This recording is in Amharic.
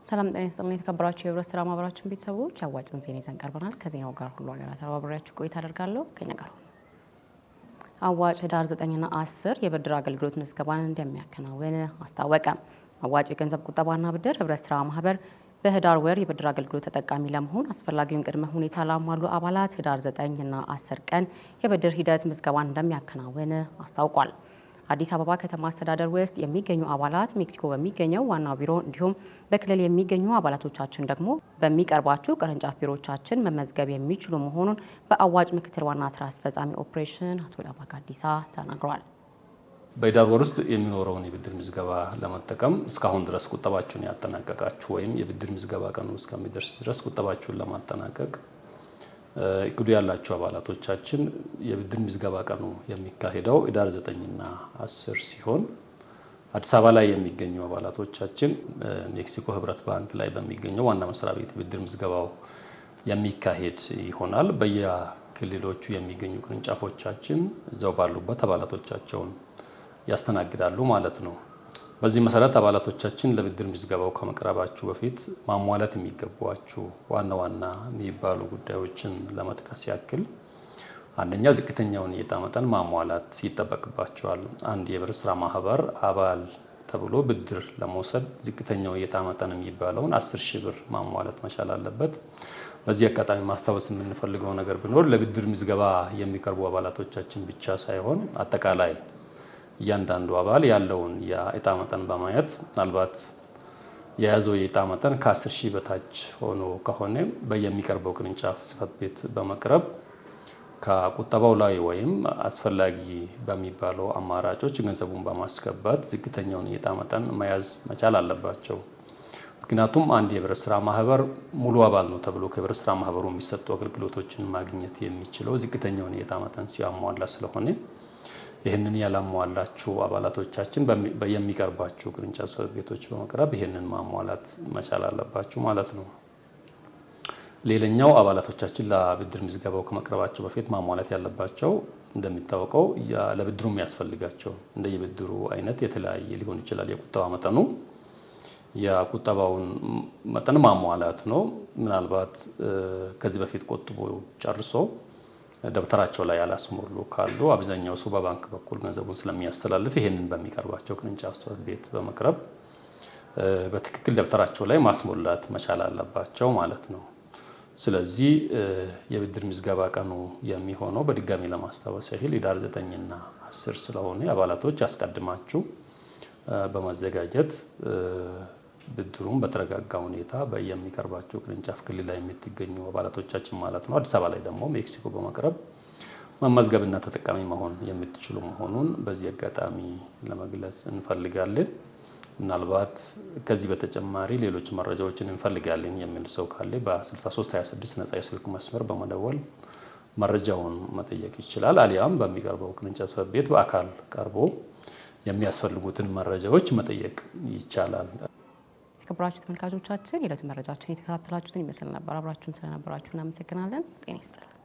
ሰላም ጤና ይስጥልኝ የተከበራችሁ የህብረት ስራ ማህበራችን ቤተሰቦች አዋጭን ዜና ይዘን ቀርበናል። ከዜናው ጋር ሁሉ ሀገራት አብሬያችሁ ቆይታ አደርጋለሁ። ከኛ ጋር አዋጭ ህዳር 9 እና 10 የብድር አገልግሎት ምዝገባን እንደሚያከናውን አስታወቀ። አዋጭ የገንዘብ ቁጠባና ብድር ህብረት ስራ ማህበር በህዳር ወር የብድር አገልግሎት ተጠቃሚ ለመሆን አስፈላጊውን ቅድመ ሁኔታ ላሟሉ አባላት ህዳር 9 እና 10 ቀን የብድር ሂደት ምዝገባን እንደሚያከናውን አስታውቋል። አዲስ አበባ ከተማ አስተዳደር ውስጥ የሚገኙ አባላት ሜክሲኮ በሚገኘው ዋናው ቢሮ እንዲሁም በክልል የሚገኙ አባላቶቻችን ደግሞ በሚቀርባቸው ቅርንጫፍ ቢሮዎቻችን መመዝገብ የሚችሉ መሆኑን በአዋጭ ምክትል ዋና ስራ አስፈጻሚ ኦፕሬሽን አቶ ዳባ ጋዲሳ ተናግረዋል። በህዳር ወር ውስጥ የሚኖረውን የብድር ምዝገባ ለመጠቀም እስካሁን ድረስ ቁጠባችሁን ያጠናቀቃችሁ ወይም የብድር ምዝገባ ቀኑ እስከሚደርስ ድረስ ቁጠባችሁን ለማጠናቀቅ እቅዱ ያላችሁ አባላቶቻችን የብድር ምዝገባ ቀኑ የሚካሄደው ህዳር 9 እና 10 ሲሆን አዲስ አበባ ላይ የሚገኙ አባላቶቻችን ሜክሲኮ ህብረት ባንክ ላይ በሚገኘው ዋና መስሪያ ቤት የብድር ምዝገባው የሚካሄድ ይሆናል። በየክልሎቹ የሚገኙ ቅርንጫፎቻችን እዛው ባሉበት አባላቶቻቸውን ያስተናግዳሉ ማለት ነው። በዚህ መሰረት አባላቶቻችን ለብድር ምዝገባው ከመቅረባችሁ በፊት ማሟላት የሚገቧችሁ ዋና ዋና የሚባሉ ጉዳዮችን ለመጥቀስ ያክል፣ አንደኛ ዝቅተኛውን የዕጣ መጠን ማሟላት ይጠበቅባቸዋል። አንድ የህብረት ስራ ማህበር አባል ተብሎ ብድር ለመውሰድ ዝቅተኛው የዕጣ መጠን የሚባለውን 10,000 ብር ማሟላት መቻል አለበት። በዚህ አጋጣሚ ማስታወስ የምንፈልገው ነገር ቢኖር ለብድር ምዝገባ የሚቀርቡ አባላቶቻችን ብቻ ሳይሆን አጠቃላይ እያንዳንዱ አባል ያለውን የዕጣ መጠን በማየት ምናልባት የያዘው የዕጣ መጠን ከ10,000 በታች ሆኖ ከሆነ በየሚቀርበው ቅርንጫፍ ጽሕፈት ቤት በመቅረብ ከቁጠባው ላይ ወይም አስፈላጊ በሚባለው አማራጮች ገንዘቡን በማስገባት ዝቅተኛውን የዕጣ መጠን መያዝ መቻል አለባቸው። ምክንያቱም አንድ የህብረት ስራ ማህበር ሙሉ አባል ነው ተብሎ ከህብረት ስራ ማህበሩ የሚሰጡ አገልግሎቶችን ማግኘት የሚችለው ዝቅተኛውን የዕጣ መጠን ሲያሟላ ስለሆነ ይህንን ያላሟላችሁ አባላቶቻችን በየሚቀርባችሁ ቅርንጫፍ ጽሕፈት ቤቶች በመቅረብ ይህንን ማሟላት መቻል አለባችሁ ማለት ነው። ሌላኛው አባላቶቻችን ለብድር ምዝገባው ከመቅረባቸው በፊት ማሟላት ያለባቸው እንደሚታወቀው ለብድሩ የሚያስፈልጋቸው እንደየብድሩ አይነት የተለያየ ሊሆን ይችላል። የቁጠባ መጠኑ የቁጠባውን መጠን ማሟላት ነው። ምናልባት ከዚህ በፊት ቆጥቦ ጨርሶ ደብተራቸው ላይ ያላስሞሉ ካሉ አብዛኛው ሰው በባንክ በኩል ገንዘቡን ስለሚያስተላልፍ ይሄንን በሚቀርባቸው ቅርንጫፍ ጽሕፈት ቤት በመቅረብ በትክክል ደብተራቸው ላይ ማስሞላት መቻል አለባቸው ማለት ነው። ስለዚህ የብድር ምዝገባ ቀኑ የሚሆነው በድጋሚ ለማስታወስ ያህል ህዳር 9 እና 10 ስለሆነ አባላቶች አስቀድማችሁ በመዘጋጀት ብድሩን በተረጋጋ ሁኔታ በየሚቀርባቸው ቅርንጫፍ ክልል ላይ የምትገኙ አባላቶቻችን ማለት ነው። አዲስ አበባ ላይ ደግሞ ሜክሲኮ በመቅረብ መመዝገብና ተጠቃሚ መሆን የምትችሉ መሆኑን በዚህ አጋጣሚ ለመግለጽ እንፈልጋለን። ምናልባት ከዚህ በተጨማሪ ሌሎች መረጃዎችን እንፈልጋለን የሚል ሰው ካለ በ6326 ነፃ የስልክ መስመር በመደወል መረጃውን መጠየቅ ይችላል። አሊያም በሚቀርበው ቅርንጫፍ ጽሕፈት ቤት በአካል ቀርቦ የሚያስፈልጉትን መረጃዎች መጠየቅ ይቻላል። የተከበራችሁ ተመልካቾቻችን የዕለቱ መረጃችን የተከታተላችሁትን ይመስል ነበር። አብራችሁን ስለነበራችሁ እናመሰግናለን። ጤና ይስጥልን።